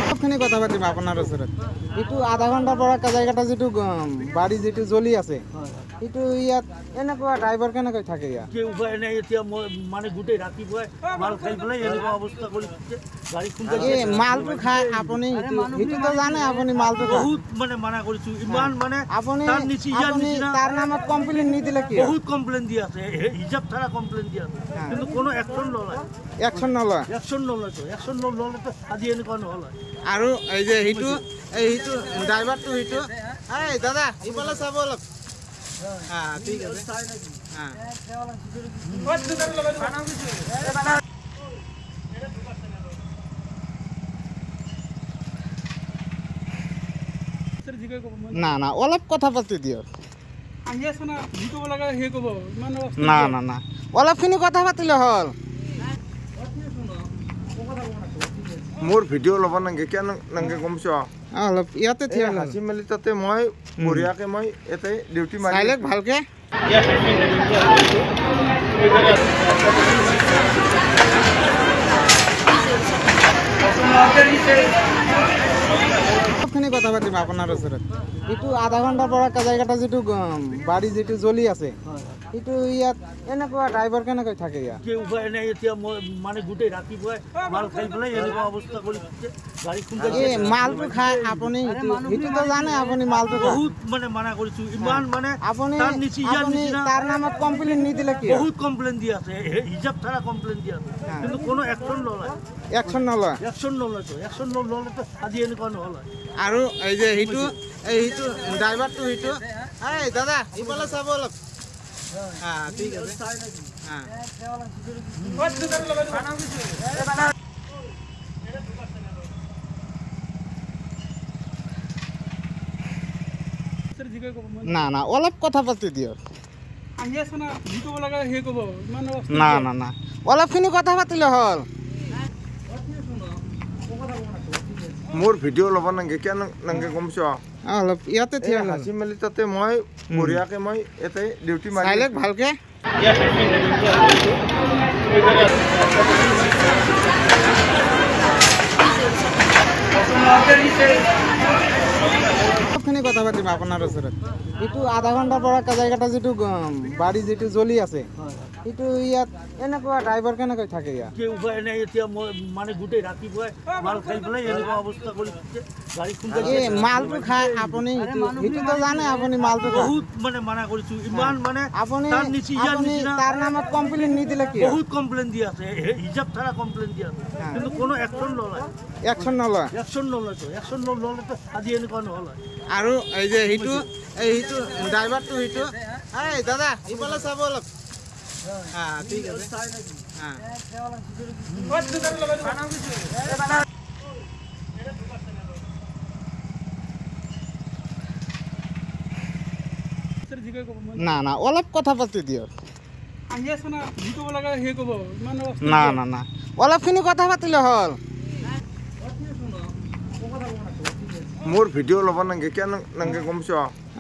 সবখিনি কথা পাতিম আপোনাৰ ওচৰত এইটো আধা ঘণ্টাৰ পৰা জায়গাটা যিটো বাড়ি যিটো জ্বলি আছে এইটো ইয়াত এনেকুৱা ড্ৰাইভাৰ কেনেকৈ থাকে ইয়াত উপায় নাই এতিয়া মই মানে গোটেই ৰাতিপুৱাই মাল খাই পেলাই এনেকুৱা অৱস্থা কৰি গাড়ী এই মালটো খাই আপুনি সেইটোতো জানে আপুনি মালটো বহুত মানে মানা কৰিছো ইমান মানে আপুনি তাৰ নামত কমপ্লেইন নিদিলে কি বহুত কমপ্লেইন দি আছে হিজাব থানা কমপ্লেইন দি আছে কিন্তু কোনো একশন নলয় একশন নলয় একশন নলয় তো আজি এনেকুৱা নহ'ল আৰু এই যে এইটো ড্ৰাইভাৰটো এইটো এই দাদা ইফালে চাব অলপ ঠিক আছে না না অলপ কথা পাতি দিয়ক না না না অলপখিনি কথা পাতিলে হ'ল মোৰ ভিডিঅ' ল'ব নাংগে কিয় নাংগে গমছ অলপ ইয়াতে থিয় হাঁচি মেলি তাতে মই বঢ়িয়াকে মই ইয়াতে ডিউটি মাৰি চাইলেক ভালকে সবখিনি কথা পাতিম আপোনাৰ ওচৰত এইটো আধা ঘণ্টাৰ পৰা জায়গাটা যিটো বাড়ি যিটো জ্বলি আছে এইটো ইয়াত এনেকুৱা ড্ৰাইভাৰ কেনেকৈ থাকে ইয়াত উপায় নাই এতিয়া মই মানে গোটেই ৰাতিপুৱাই মাল খাই পেলাই এনেকুৱা অৱস্থা কৰি গাড়ী এই মালটো খাই আপুনি সেইটোতো জানে আপুনি মালটো বহুত মানে মানা কৰিছো ইমান মানে আপুনি তাৰ নামত কমপ্লেইন নিদিলে কি বহুত কমপ্লেইন দি আছে হিজাব থানা কমপ্লেইন দি আছে কিন্তু কোনো একশন নলয় একশন নলয় একশন নলয় তো আজি এনেকুৱা নহ'ল আৰু এই যে এইটো ড্ৰাইভাৰটো এইটো এই দাদা ইফালে চাব অলপ ঠিক আছে না না অলপ কথা পাতি দিয়ক না না না অলপখিনি কথা পাতিলে হ'ল মোৰ ভিডিঅ' ল'ব নাংগে কিয় নাংগে গমছ অলপ ইয়াতে থিয় হাঁচি মেলি তাতে মই বঢ়িয়াকে মই ইয়াতে ডিউটি মাৰি চাইলেক ভালকে সবখিনি কথা পাতিম আপোনাৰ ওচৰত এইটো আধা ঘণ্টাৰ পৰা জায়গাটা যিটো বাড়ি যিটো জ্বলি আছে এইটো ইয়াত এনেকুৱা ড্ৰাইভাৰ কেনেকৈ থাকে ইয়াত উপায় নাই এতিয়া মই মানে গোটেই ৰাতিপুৱাই মাল খাই পেলাই এনেকুৱা অৱস্থা কৰি গাড়ী এই মালটো খাই আপুনি সেইটোতো জানে আপুনি মালটো বহুত মানে মানা কৰিছো ইমান মানে আপুনি তাৰ নামত কমপ্লেইন নিদিলে কি বহুত কমপ্লেইন দি আছে হিজাব থানা কমপ্লেইন দি আছে কিন্তু কোনো একশন নলয় একশন নলয় একশন নলয় তো আজি এনেকুৱা নহ'ল আৰু এই যে এইটো ড্ৰাইভাৰটো এইটো এই দাদা ইফালে চাব অলপ ঠিক আছে না না অলপ কথা পাতি দিয়ক না না না অলপখিনি কথা পাতিলে হ'ল মোৰ ভিডিঅ' ল'ব নাংগে কিয় নাংগে গমছ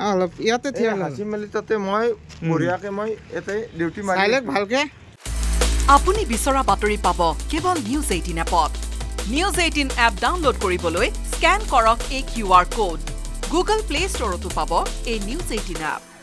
অলপ ইয়াতে থিয় হাঁচি মেলি তাতে মই বঢ়িয়াকে মই ইয়াতে ডিউটি মাৰি চাইলেক ভালকে আপুনি বিচৰা বাতৰি পাব কেৱল নিউজ 18 এপত নিউজ 18 এপ ডাউনলোড কৰিবলৈ স্ক্যান কৰক এই QR কোড গুগল প্লে ষ্টৰতো পাব এই নিউজ 18 এপ